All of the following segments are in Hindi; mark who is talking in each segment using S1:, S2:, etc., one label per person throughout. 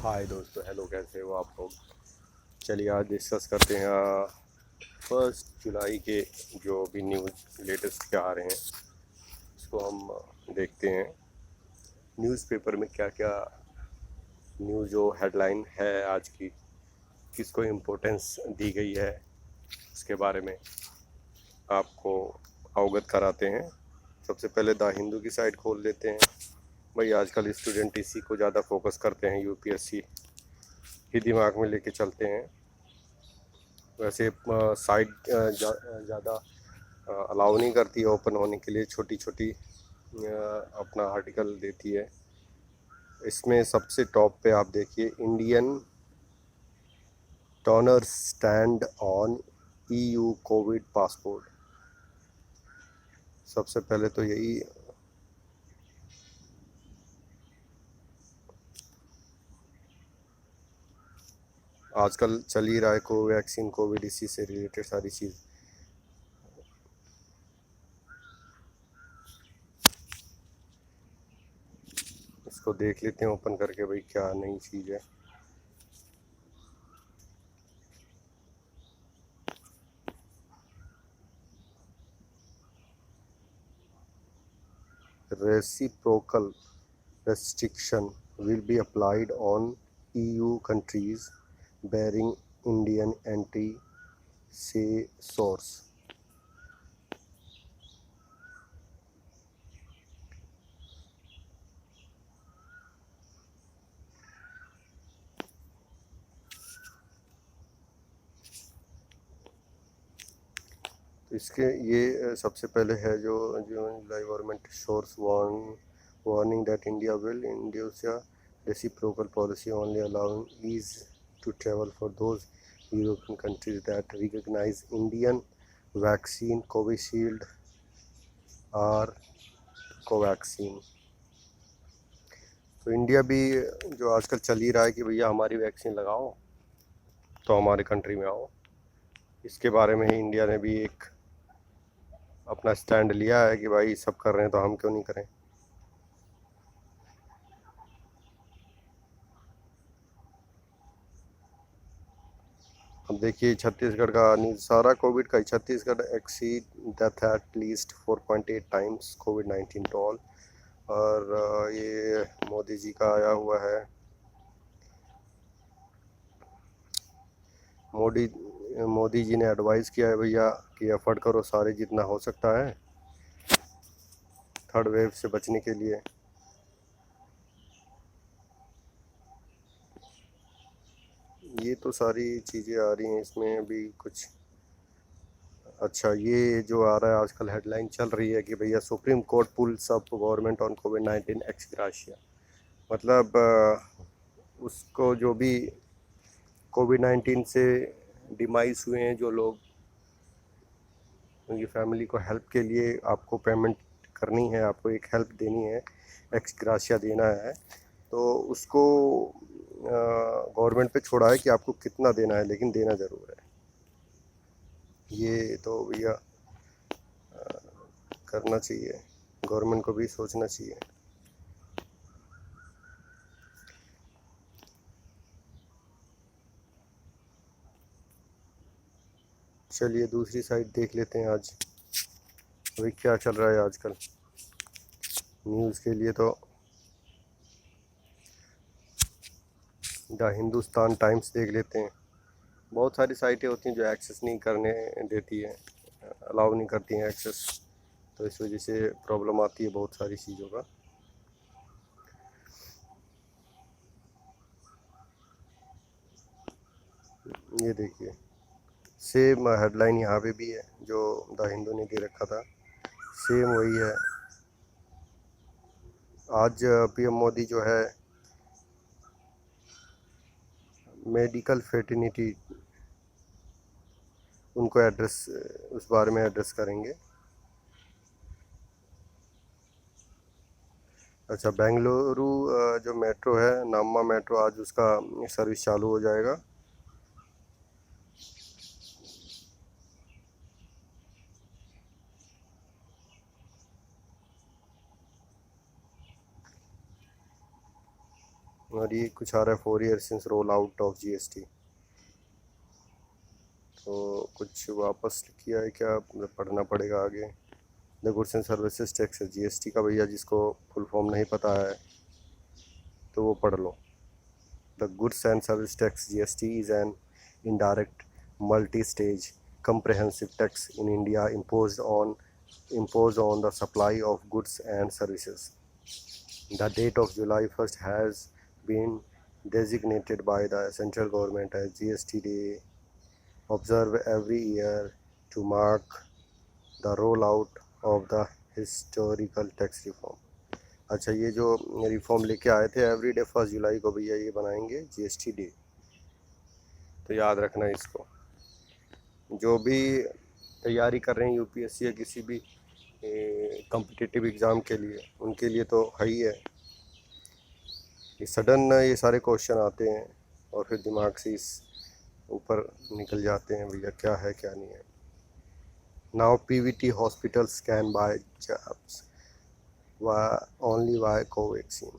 S1: हाय दोस्तों, हेलो, कैसे हो आप लोग। चलिए आज डिस्कस करते हैं 1 जुलाई के जो भी न्यूज़ लेटेस्ट क्या आ रहे हैं उसको हम देखते हैं। न्यूज़पेपर में क्या क्या न्यूज़ जो हेडलाइन है आज की, किसको इम्पोर्टेंस दी गई है, उसके बारे में आपको अवगत कराते हैं। सबसे पहले द हिंदू की साइड खोल लेते हैं। भाई आजकल स्टूडेंट इसी को ज़्यादा फोकस करते हैं, यूपीएससी ही दिमाग में लेके चलते हैं। वैसे साइट ज़्यादा अलाउ नहीं करती है ओपन होने के लिए, छोटी छोटी अपना आर्टिकल देती है। इसमें सबसे टॉप पे आप देखिए, Indian donor stand on EU Covid passport. सबसे पहले तो यही आजकल चल ही रहा है, कोवैक्सीन कोविड, इसी से रिलेटेड सारी चीज़। इसको देख लेते हैं ओपन करके, भाई क्या नई चीज़ है। Reciprocal restriction will be applied on EU countries bearing Indian anti-source। तो इसके ये सबसे पहले है जो जो government shores warning that India will induce a reciprocal policy only allowing ease to travel for those European countries that recognize Indian vaccine Covishield और कोवैक्सीन। तो इंडिया भी जो आजकल चल ही रहा है कि भैया हमारी वैक्सीन लगाओ तो हमारे कंट्री में आओ। इसके बारे में ही इंडिया ने भी एक अपना स्टैंड लिया है कि भाई सब कर रहे हैं तो हम क्यों नहीं करें। अब देखिए छत्तीसगढ़ का न्यूज़ सारा कोविड का ही। Chhattisgarh exceed death at least 4.8 times कोविड-19 टोल। और ये मोदी जी का आया हुआ है। मोदी मोदी जी ने एडवाइस किया है भैया कि एफर्ट करो सारे जितना हो सकता है थर्ड वेव से बचने के लिए। ये तो सारी चीज़ें आ रही हैं इसमें अभी कुछ। अच्छा, ये जो आ रहा है आजकल हेडलाइन चल रही है कि भैया supreme court pulls up government on कोविड-19 एक्स ग्राशिया। मतलब उसको जो भी कोविड-19 से डिमाइस हुए हैं जो लोग, उनकी फैमिली को हेल्प के लिए आपको पेमेंट करनी है, आपको एक हेल्प देनी है, एक्स ग्राशिया देना है। तो उसको गवर्नमेंट पे छोड़ा है कि आपको कितना देना है, लेकिन देना ज़रूर है। ये तो भैया करना चाहिए, गवर्नमेंट को भी सोचना चाहिए। चलिए दूसरी साइड देख लेते हैं आज अभी क्या चल रहा है आजकल न्यूज़ के लिए। तो द हिंदुस्तान टाइम्स देख लेते हैं। बहुत सारी साइटें होती हैं जो एक्सेस नहीं करने देती है, अलाउ नहीं करती हैं एक्सेस, तो इस वजह से प्रॉब्लम आती है बहुत सारी चीज़ों का। ये देखिए सेम हेडलाइन यहाँ पे भी है जो द हिंदू ने दे रखा था, सेम वही है। आज पीएम मोदी जो है मेडिकल फेटर्निटी, उनको एड्रेस, उस बारे में एड्रेस करेंगे। अच्छा, बेंगलुरु जो मेट्रो है, नामा मेट्रो, आज उसका सर्विस चालू हो जाएगा। और ये कुछ आ रहा है 4 years since roll out of GST। तो कुछ वापस किया है क्या, पढ़ना पड़ेगा आगे। The goods and services tax GST का, भैया जिसको फुल फॉर्म नहीं पता है तो वो पढ़ लो। The goods and service tax GST is an indirect multi stage comprehensive tax in India imposed on the supply of goods and services. The date of July 1st has been designated by the central government as GST Day, observed every year to mark the rollout of the historical tax reform. अच्छा, ये जो रिफॉर्म लेके आए थे एवरी डे 1 जुलाई को भैया ये बनाएंगे GST डे, तो याद रखना इसको। जो भी तैयारी कर रहे हैं UPSC या किसी भी कॉम्पिटिटिव एग्ज़ाम के लिए, उनके लिए तो है ही है। ये सडन ये सारे क्वेश्चन आते हैं और फिर दिमाग से इस ऊपर निकल जाते हैं भैया क्या है क्या नहीं है। Now PVT hospitals can buy jobs only by Covaxin.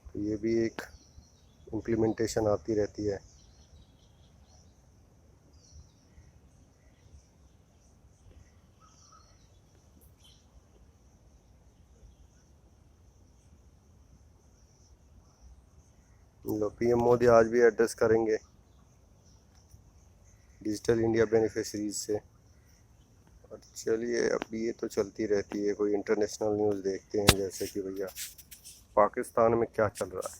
S1: तो ये भी एक इम्प्लीमेंटेशन आती रहती है। लो, PM मोदी आज भी एड्रेस करेंगे डिजिटल इंडिया बेनिफिशरीज से। और चलिए, अभी ये तो चलती रहती है, कोई इंटरनेशनल न्यूज़ देखते हैं। जैसे कि भैया पाकिस्तान में क्या चल रहा है,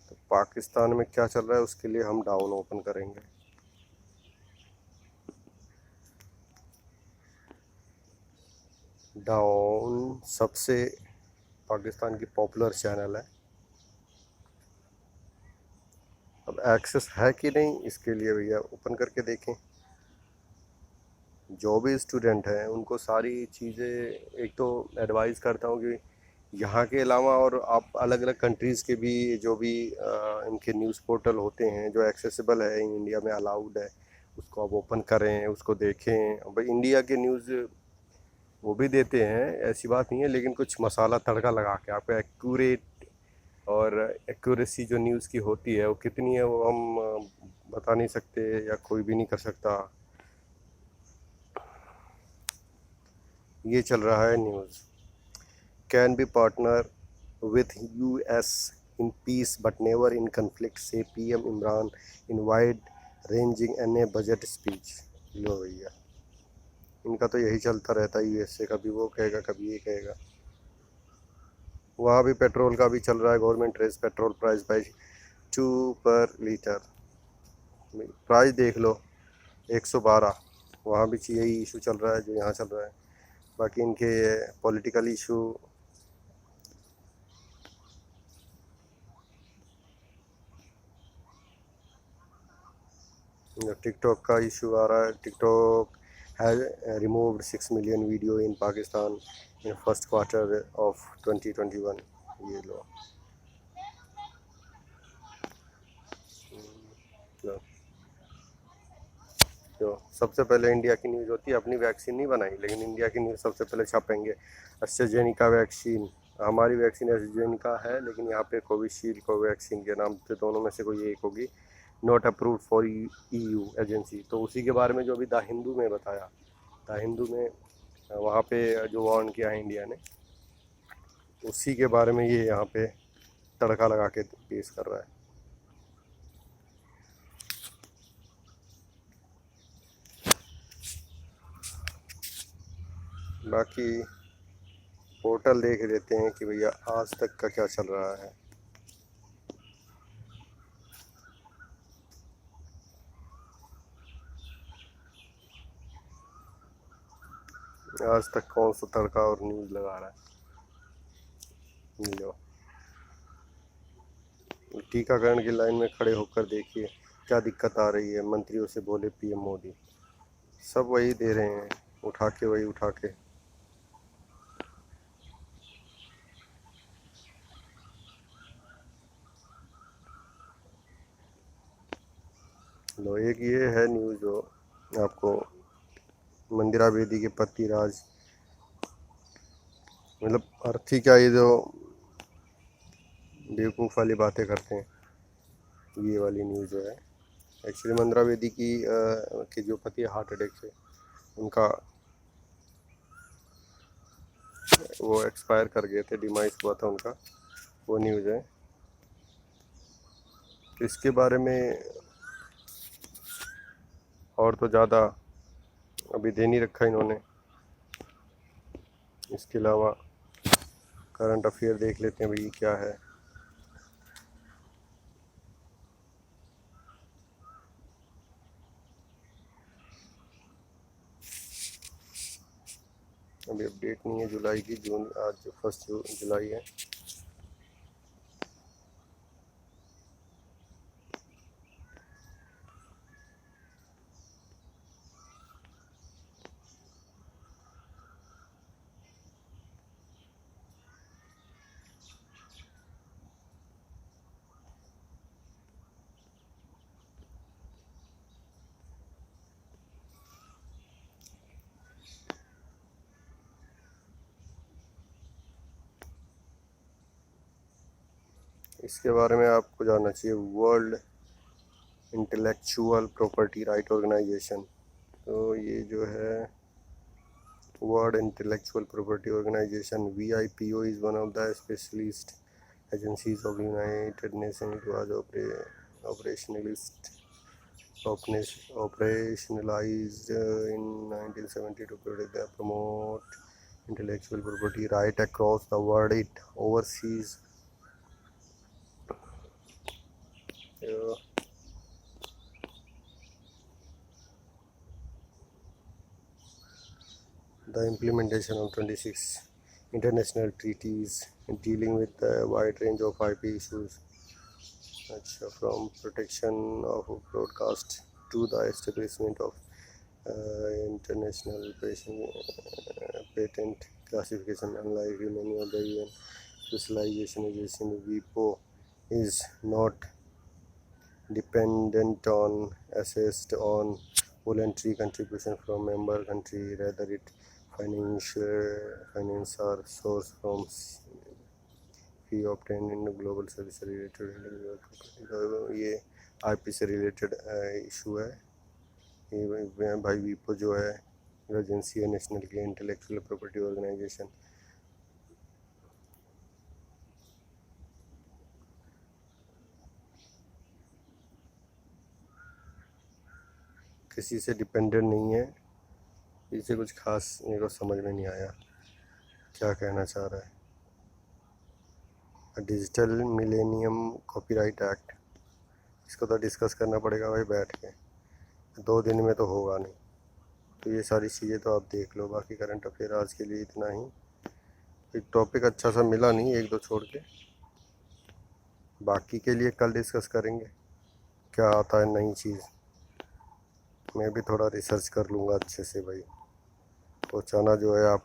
S1: तो पाकिस्तान में क्या चल रहा है उसके लिए हम डाउन ओपन करेंगे। डाउन सबसे पाकिस्तान की पॉपुलर चैनल है। अब एक्सेस है कि नहीं इसके लिए भैया ओपन करके देखें। जो भी स्टूडेंट हैं उनको सारी चीज़ें, एक तो एडवाइस करता हूँ कि यहाँ के अलावा और आप अलग अलग कंट्रीज़ के भी जो भी इनके न्यूज़ पोर्टल होते हैं जो एक्सेसिबल है, इंडिया में अलाउड है, उसको आप ओपन करें, उसको देखें। भाई इंडिया के न्यूज़ वो भी देते हैं, ऐसी बात नहीं है, लेकिन कुछ मसाला तड़का लगा के आपको एक्यूरेट, और एक्यूरेसी जो न्यूज़ की होती है वो कितनी है वो हम बता नहीं सकते या कोई भी नहीं कर सकता। ये चल रहा है news. Can be partner with US in peace but never in conflict, say PM Imran in wide ranging NA budget speech। लो भैया, इनका तो यही चलता रहता है USA, कभी वो कहेगा कभी ये कहेगा। वहाँ भी पेट्रोल का भी चल रहा है, government raise petrol price by 2 पर लीटर। प्राइस देख लो 112, वहाँ भी यही इशू चल रहा है जो यहाँ चल रहा है। बाकी इनके पॉलिटिकल इशू, टिकटॉक का इशू आ रहा है। TikTok has removed 6 million video in Pakistan in first quarter of 2021। ये लो, लो। जो सबसे पहले इंडिया की न्यूज़ होती है, अपनी वैक्सीन नहीं बनाई लेकिन इंडिया की न्यूज़ सबसे पहले छापेंगे। एस्ट्राजेनिका वैक्सीन, हमारी वैक्सीन एस्ट्राजेनिका है, लेकिन यहाँ पे कोविशील्ड कोवैक्सीन के नाम से दोनों में से कोई एक होगी। Not approved for EU agency. तो उसी के बारे में जो अभी द हिंदू में बताया, द हिंदू में वहाँ पे जो वार्न किया है इंडिया ने, उसी के बारे में ये यहाँ पे तड़का लगा के पेश कर रहा है। बाकी पोर्टल देख लेते हैं कि भैया आज तक का क्या चल रहा है। आज तक कौन सा तड़का और न्यूज़ लगा रहा है। लो, टीकाकरण की लाइन में खड़े होकर देखिए क्या दिक्कत आ रही है, मंत्रियों से बोले PM मोदी। सब वही दे रहे हैं, उठा के वही उठा के। लो, एक ये है न्यूज़ जो आपको मंदिरा बेदी के पति राज, मतलब अर्थी क्या, ये जो बेवकूफ़ वाली बातें करते हैं। ये वाली न्यूज़ जो है एक्चुअली मंदरा बेदी की के जो पति हार्ट अटैक से उनका वो एक्सपायर कर गए थे, डिमाइस हुआ था उनका, वो न्यूज़ है। तो इसके बारे में और तो ज़्यादा अभी दे नहीं रखा इन्होंने। इसके अलावा करंट अफेयर देख लेते हैं भाई क्या है। अभी अपडेट नहीं है जुलाई की, जून आज 1 जुलाई है। इसके बारे में आपको जानना चाहिए, world intellectual property right organisation. तो ये जो है world intellectual property organisation WIPO is one of the specialist agencies of United Nation. इट वाज operationalized in 1970 to protect and promote intellectual property right across the world. It oversees the implementation of 26 international treaties dealing with a wide range of IP issues, from protection of broadcast to the establishment of international patent classification. Unlike many of the UN specialization agencies, WIPO is not dependent on assessed on voluntary contribution from member country. Rather, it finance are sourced from fee obtained in global service related। ये IP से रिलेटेड इशू है। ये भाई WIPO जो है एजेंसी है नेशनल की इंटेलेक्चुअल प्रॉपर्टी ऑर्गेनाइजेशन। किसी से डिपेंडेंट नहीं है। इसे कुछ खास मेरे को समझ में नहीं आया क्या कहना चाह रहा है। डिजिटल मिलेनियम कॉपीराइट एक्ट, इसको तो डिस्कस करना पड़ेगा भाई बैठ के, 2 दिन में तो होगा नहीं। तो ये सारी चीज़ें तो आप देख लो। बाकी करंट अफेयर आज के लिए इतना ही। एक टॉपिक अच्छा सा मिला नहीं, 1-2 छोड़ के, बाकी के लिए कल डिस्कस करेंगे क्या आता है नई चीज़। मैं भी थोड़ा रिसर्च कर लूँगा अच्छे से भाई। पहुँचाना जो है आप लोग